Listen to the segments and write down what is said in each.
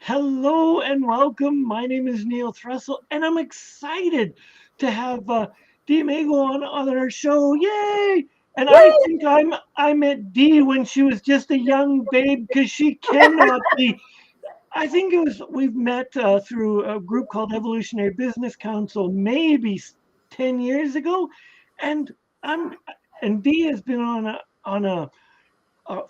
Hello and welcome. My name is Neil Thressel, and I'm excited to have Mago on our show. Yay! And I think I met Dee when she was just a young babe because she cannot be. I think it was we've met through a group called Evolutionary Business Council maybe 10 years ago, and I'm and Dee has been on a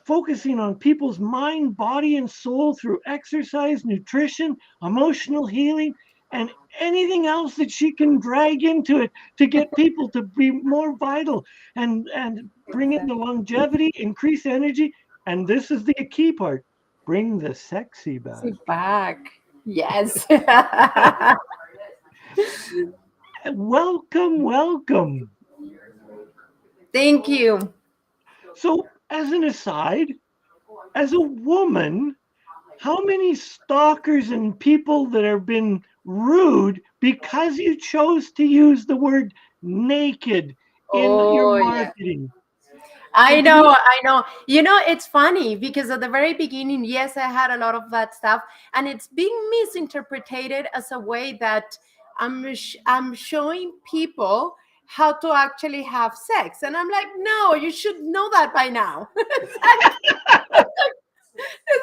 focusing on people's mind, body, and soul through exercise, nutrition, emotional healing, and anything else that she can drag into it to get people to be more vital and bring in the Exactly. longevity, increase energy, and this is the key part: bring the sexy back. Sit back. Yes. Welcome, welcome. Thank you. So, as an aside, as a woman, how many stalkers and people that have been rude because you chose to use the word naked in your Oh, yeah. marketing? I Like know, you, I know. It's funny because at the very beginning, yes, I had a lot of that stuff, and it's being misinterpreted as a way that I'm showing people how to actually have sex, and I'm like, no, you should know that by now. It's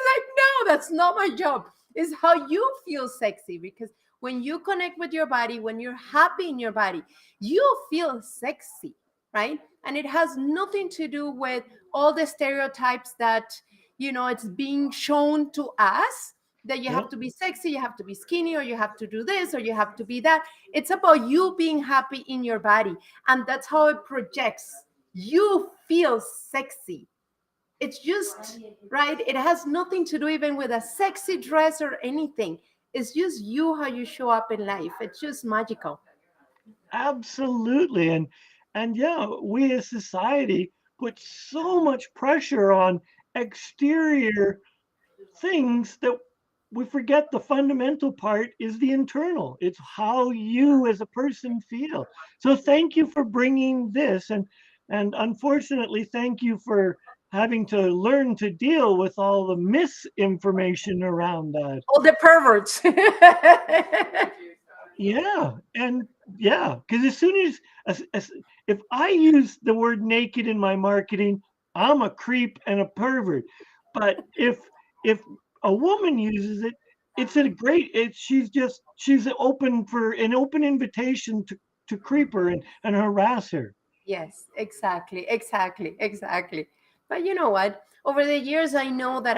like, no, that's not my job. It's how you feel sexy because when you connect with your body, when you're happy in your body, you feel sexy, right? And it has nothing to do with all the stereotypes that, it's being shown to us that you yeah, have to be sexy, you have to be skinny, or you have to do this, or you have to be that. It's about you being happy in your body. And that's how it projects. You feel sexy. It's just right. It has nothing to do even with a sexy dress or anything. It's just you how you show up in life. It's just magical. absolutely. And yeah, we as society put so much pressure on exterior things that we forget the fundamental part is the internal. It's how you as a person feel. So thank you for bringing this, and unfortunately thank you for having to learn to deal with all the misinformation around that. All the perverts. Yeah, and yeah, because as soon as if I use the word naked in my marketing, I'm a creep and a pervert. But if a woman uses it, it's a great. She's open for an open invitation to creep her and harass her. Yes, exactly, exactly, exactly. But you know what? Over the years, I know that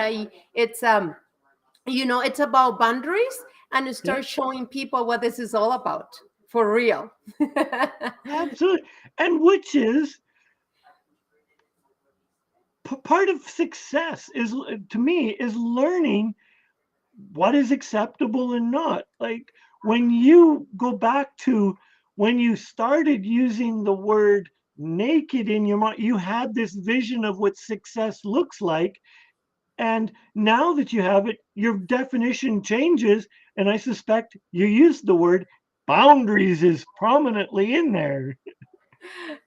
it's about boundaries and Yeah, start showing people what this is all about for real. absolutely. And which is part of success is to me is learning what is acceptable and not. Like when you go back to when you started using the word naked in your mind, you had this vision of what success looks like. And now that you have it, your definition changes. And I suspect you use the word boundaries is prominently in there.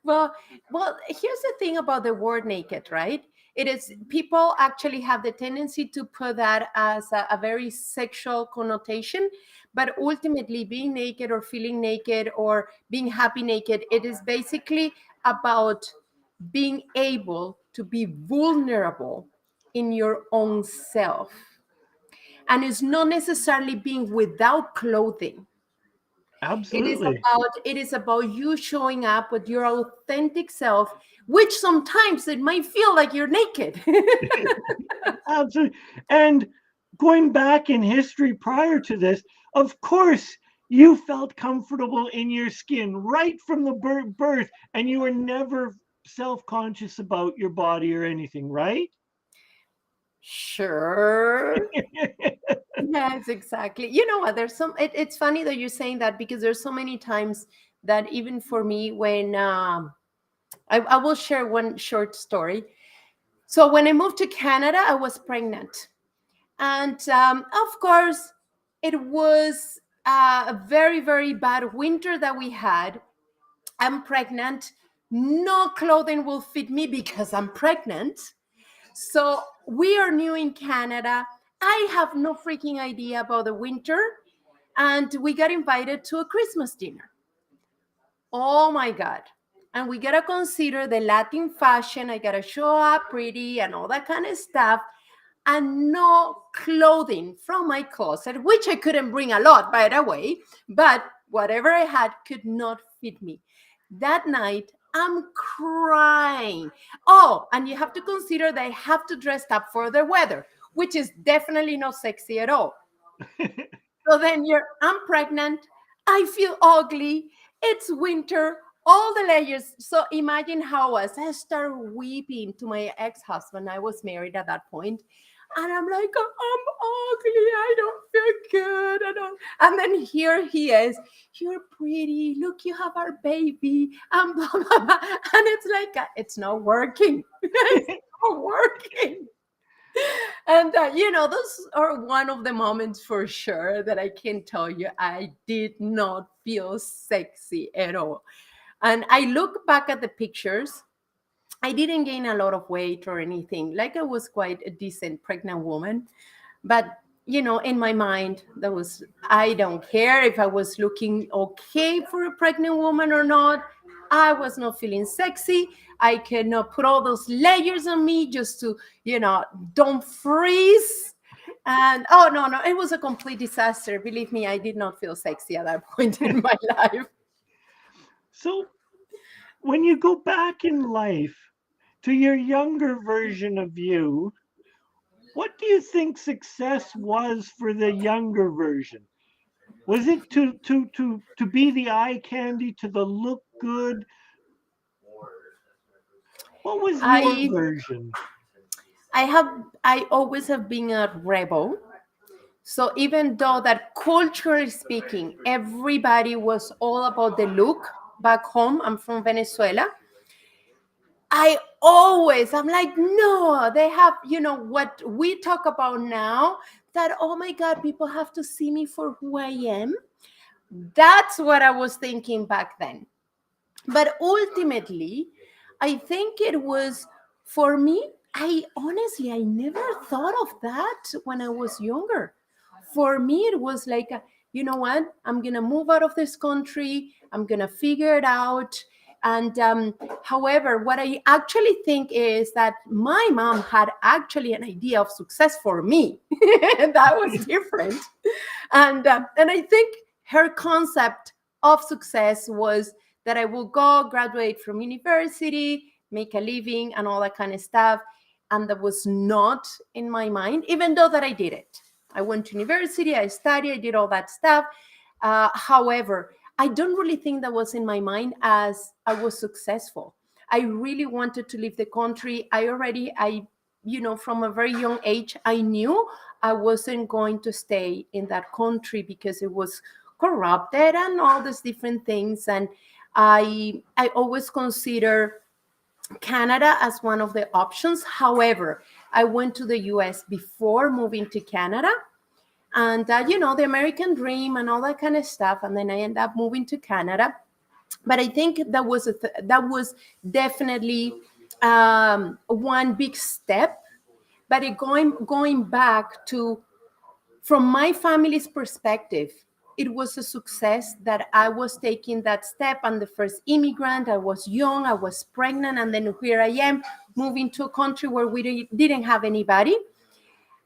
Well, well, here's the thing about the word naked, right? It is people actually have the tendency to put that as a very sexual connotation, but ultimately being naked or feeling naked or being happy naked, it is basically about being able to be vulnerable in your own self. And it's not necessarily being without clothing. Absolutely. It is about you showing up with your authentic self, which sometimes it might feel like you're naked. Absolutely. And going back in history prior to this, of course, you felt comfortable in your skin right from the birth, and you were never self conscious about your body or anything, right? Sure. Yes, exactly. You know what? It's funny that you're saying that because there's so many times that even for me, when I will share one short story. So when I moved to Canada, I was pregnant. And of course, it was a very, very bad winter that we had. I'm pregnant. No clothing will fit me because I'm pregnant. So we are new in Canada. I have no freaking idea about the winter. And we got invited to a Christmas dinner. Oh my God. And we got to consider the Latin fashion. I got to show up pretty and all that kind of stuff. And no clothing from my closet, which I couldn't bring a lot, by the way, but whatever I had could not fit me. That night, I'm crying. Oh, and you have to consider that I have to dress up for the weather, which is definitely not sexy at all. So then I'm pregnant. I feel ugly. It's winter. All the layers. So imagine how I was. I started weeping to my ex-husband. I was married at that point. And I'm like, I'm ugly. I don't feel good. I don't. And then here he is. You're pretty. Look, you have our baby. And blah, blah, blah. And it's like, it's not working. It's not working. And those are one of the moments for sure that I can tell you I did not feel sexy at all. And I look back at the pictures. I didn't gain a lot of weight or anything. Like, I was quite a decent pregnant woman. But, in my mind, I don't care if I was looking okay for a pregnant woman or not. I was not feeling sexy. I cannot put all those layers on me just to, don't freeze. And oh, no, it was a complete disaster. Believe me, I did not feel sexy at that point in my life. So, when you go back in life to your younger version of you, what do you think success was for the younger version? Was it to be the eye candy, to the look good? What was your I version? I always have been a rebel. So even though that culturally speaking, everybody was all about the look back home, I'm from Venezuela. I'm like, no, they have, what we talk about now, that, oh my God, people have to see me for who I am. That's what I was thinking back then. But ultimately, I think it was for me, I never thought of that when I was younger. For me, it was like, you know what? I'm going to move out of this country. I'm going to figure it out. And however, what I actually think is that my mom had actually an idea of success for me. That was different. And I think her concept of success was that I will go graduate from university, make a living, and all that kind of stuff. And that was not in my mind, even though that I did it. I went to university, I studied, I did all that stuff. However, I don't really think that was in my mind as I was successful. I really wanted to leave the country. From a very young age, I knew I wasn't going to stay in that country because it was corrupted and all these different things. And I always consider Canada as one of the options. However, I went to the US before moving to Canada, and the American dream and all that kind of stuff. And then I ended up moving to Canada. But I think that was definitely one big step. But going back to, from my family's perspective, it was a success that I was taking that step. I'm the first immigrant. I was young, I was pregnant, and then here I am moving to a country where we didn't have anybody.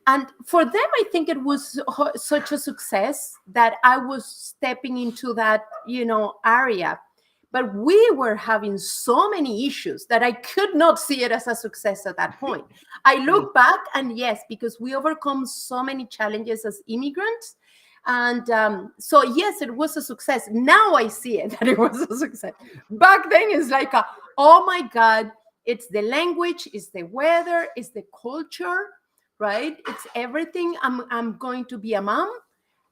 And for them, I think it was such a success that I was stepping into that, area. But we were having so many issues that I could not see it as a success at that point. I look back, and yes, because we overcome so many challenges as immigrants. And so, yes, it was a success. Now I see it that it was a success. Back then, it's like, oh my God, it's the language, it's the weather, it's the culture, right? It's everything. I'm going to be a mom.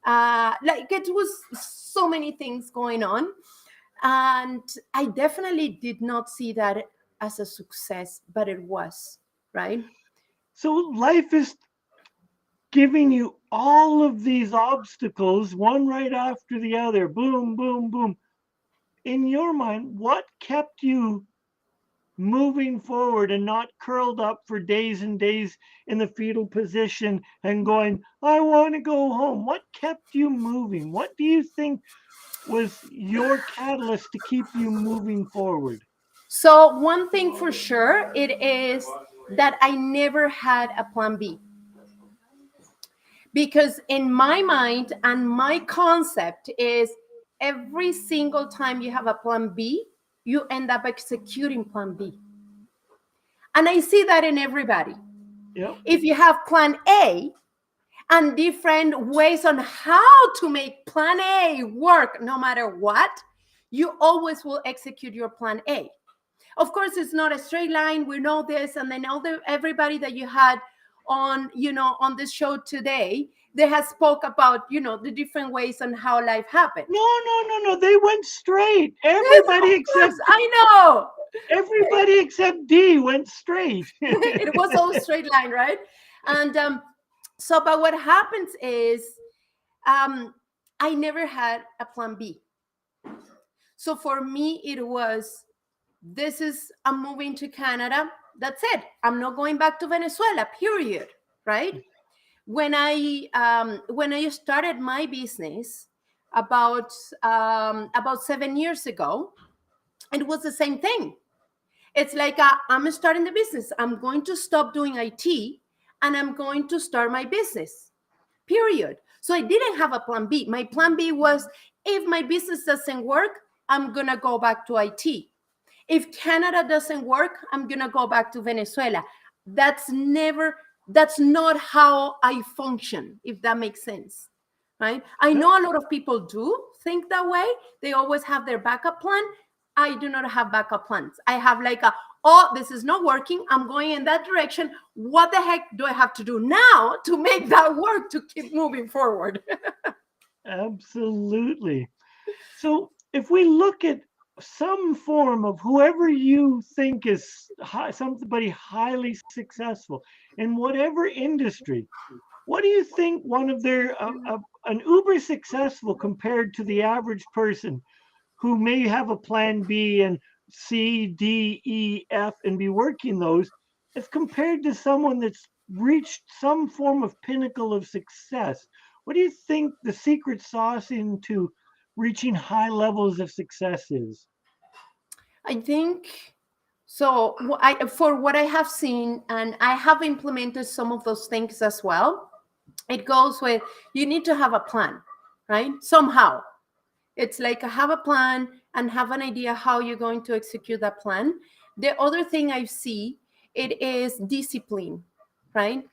Like, it was so many things going on. And I definitely did not see that as a success, but it was, right? So life is giving you all of these obstacles, one right after the other. Boom, boom, boom. In your mind, what kept you moving forward and not curled up for days and days in the fetal position and going, I want to go home? What kept you moving? What do you think was your catalyst to keep you moving forward? So one thing for sure, it is that I never had a plan B. Because in my mind and my concept is every single time you have a plan B, you end up executing plan B. And I see that in everybody. Yep. If you have plan A and different ways on how to make plan A work no matter what, you always will execute your plan A. Of course, it's not a straight line. We know this, and then everybody that you had on, on this show today, they have spoke about, the different ways on how life happened. No. They went straight. Yes, of course, I know. Everybody except D went straight. It was all straight line, right? And but what happens is, I never had a plan B. So for me, it was, I'm moving to Canada. That's it. I'm not going back to Venezuela, period. Right? When I started my business about 7 years ago, it was the same thing. It's like, I'm starting the business. I'm going to stop doing IT and I'm going to start my business, period. So I didn't have a plan B. My plan B was, if my business doesn't work, I'm going to go back to IT. If Canada doesn't work, I'm going to go back to Venezuela. That's not how I function, if that makes sense, right? I know a lot of people do think that way. They always have their backup plan. I do not have backup plans. I have like this is not working. I'm going in that direction. What the heck do I have to do now to make that work, to keep moving forward? Absolutely. So if we look at some form of whoever you think is somebody highly successful in whatever industry, what do you think one of their an uber successful compared to the average person who may have a plan B and C, D, E, F and be working those, as compared to someone that's reached some form of pinnacle of success? What do you think the secret sauce into reaching high levels of success is? I think so. For what I have seen, and I have implemented some of those things as well, it goes with, you need to have a plan, right? Somehow. It's like, have a plan and have an idea how you're going to execute that plan. The other thing I see, it is discipline, right?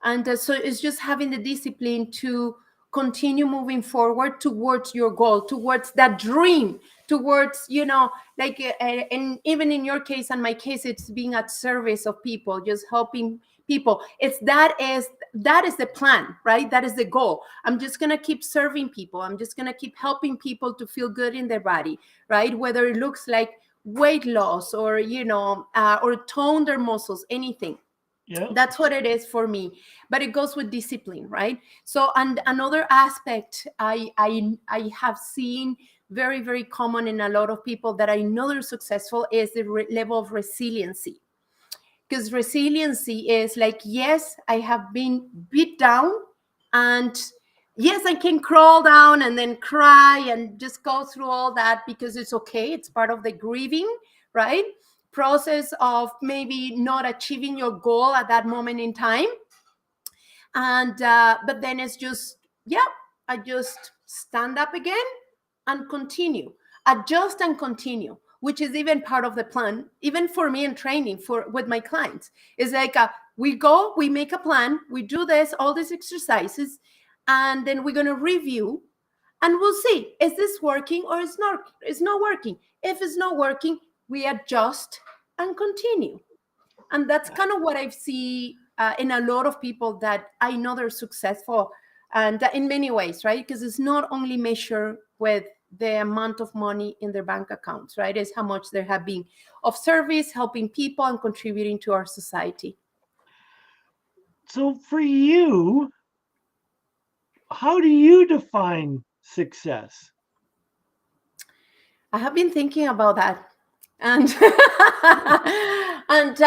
And so it's just having the discipline to continue moving forward towards your goal, towards that dream, towards, and even in your case and my case, it's being at service of people, just helping people. That is the plan, right? That is the goal. I'm just going to keep serving people. I'm just going to keep helping people to feel good in their body, right? Whether it looks like weight loss or, or tone their muscles, anything. Yeah. That's what it is for me. But it goes with discipline, right? So, and another aspect I have seen very, very common in a lot of people that I know they're successful is the level of resiliency. Because resiliency is like, yes, I have been beat down, and yes, I can crawl down and then cry and just go through all that, because it's okay. It's part of the grieving, right? Process of maybe not achieving your goal at that moment in time. And but then it's just, I just stand up again and continue, adjust and continue, which is even part of the plan, even for me in training with my clients. It's like, we make a plan, we do all these exercises, and then we're going to review, and we'll see, is this working or it's not working. If it's not working, we adjust and continue. And that's kind of what I see in a lot of people that I know they're successful, and in many ways, right? Because it's not only measured with the amount of money in their bank accounts, right? It's how much they have been of service, helping people and contributing to our society. So for you, how do you define success? I have been thinking about that. And and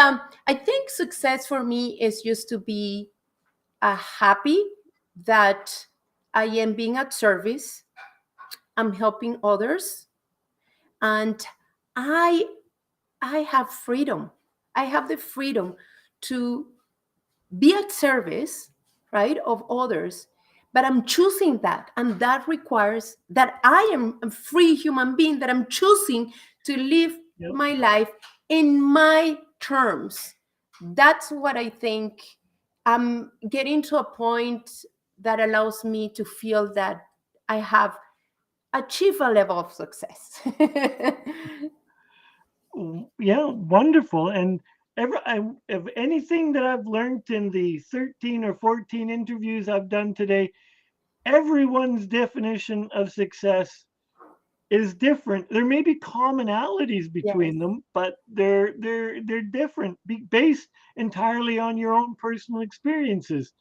I think success for me is just to be happy that I am being at service, I'm helping others, and i I have freedom. I have the freedom to be at service, right, of others, but I'm choosing that, and that requires that I am a free human being, that I'm choosing to live Yep. my life in my terms. That's what I think. I'm getting to a point that allows me to feel that I have achieved a level of success. Yeah, wonderful. And if anything that I've learned in the 13 or 14 interviews I've done today, everyone's definition of success is different. There may be commonalities Yes. between them, but they're different, based entirely on your own personal experiences.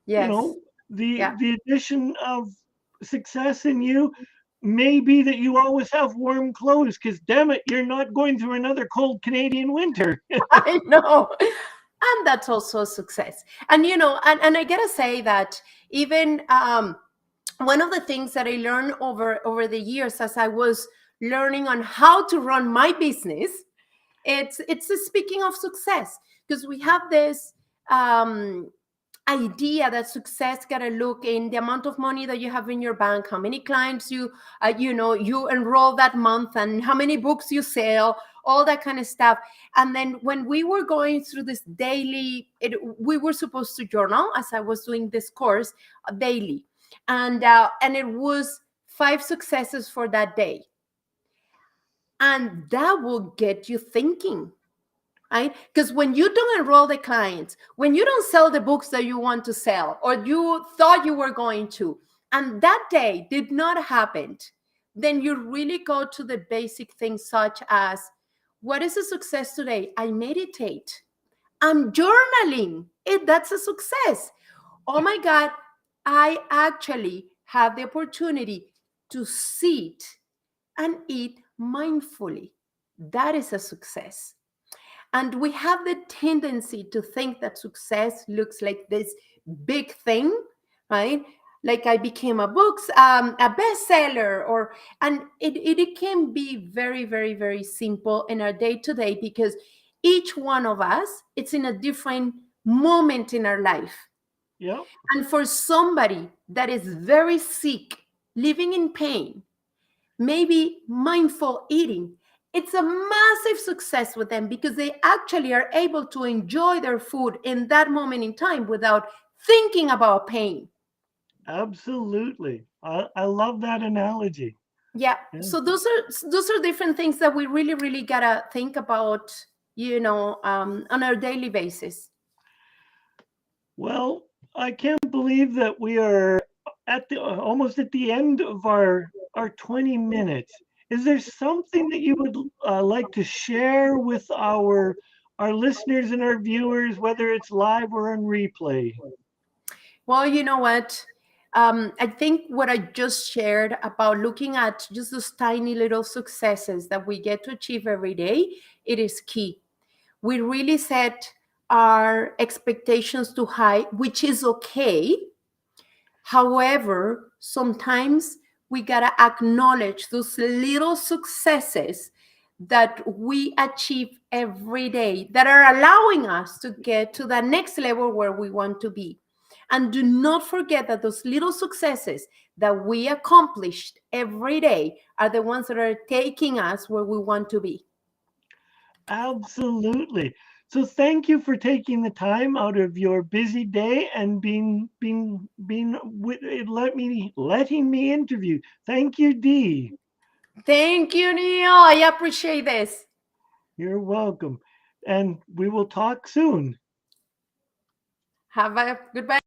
You Yes. know, the Yeah. the addition of success in you may be that you always have warm clothes, because damn it, you're not going through another cold Canadian winter. I know. And that's also a success. And and I gotta say that even one of the things that I learned over the years as I was learning on how to run my business, it's speaking of success, because we have this um idea that success gotta look in the amount of money that you have in your bank, how many clients you enroll that month, and how many books you sell, all that kind of stuff. And then when we were going through this daily, we were supposed to journal as I was doing this course daily, and it was 5 successes for that day, and that will get you thinking, right? Because when you don't enroll the clients, when you don't sell the books that you want to sell or you thought you were going to, and that day did not happen, then you really go to the basic things such as, what is a success today? I meditate. I'm journaling. That's a success. Oh my God, I actually have the opportunity to sit and eat mindfully. That is a success. And we have the tendency to think that success looks like this big thing, right? Like I became a bestseller, and it can be very, very, very simple in our day to day, because each one of us, it's in a different moment in our life. Yeah, And for somebody that is very sick, living in pain, maybe mindful eating, it's a massive success with them, because they actually are able to enjoy their food in that moment in time without thinking about pain. absolutely. I love that analogy. Yeah, Yeah. so those are different things that we really, really gotta think about, on our daily basis. Well, I can't believe that we are at the almost at the end of our 20 minutes. Is there something that you would like to share with our listeners and our viewers, whether it's live or on replay? Well, you know what? I think what I just shared about looking at just those tiny little successes that we get to achieve every day, it is key. We really set our expectations too high, which is okay. However, sometimes we got to acknowledge those little successes that we achieve every day that are allowing us to get to the next level where we want to be. And do not forget that those little successes that we accomplished every day are the ones that are taking us where we want to be. Absolutely. So thank you for taking the time out of your busy day and letting me interview. Thank you, Dee. Thank you, Neil. I appreciate this. You're welcome. And we will talk soon. Have a goodbye.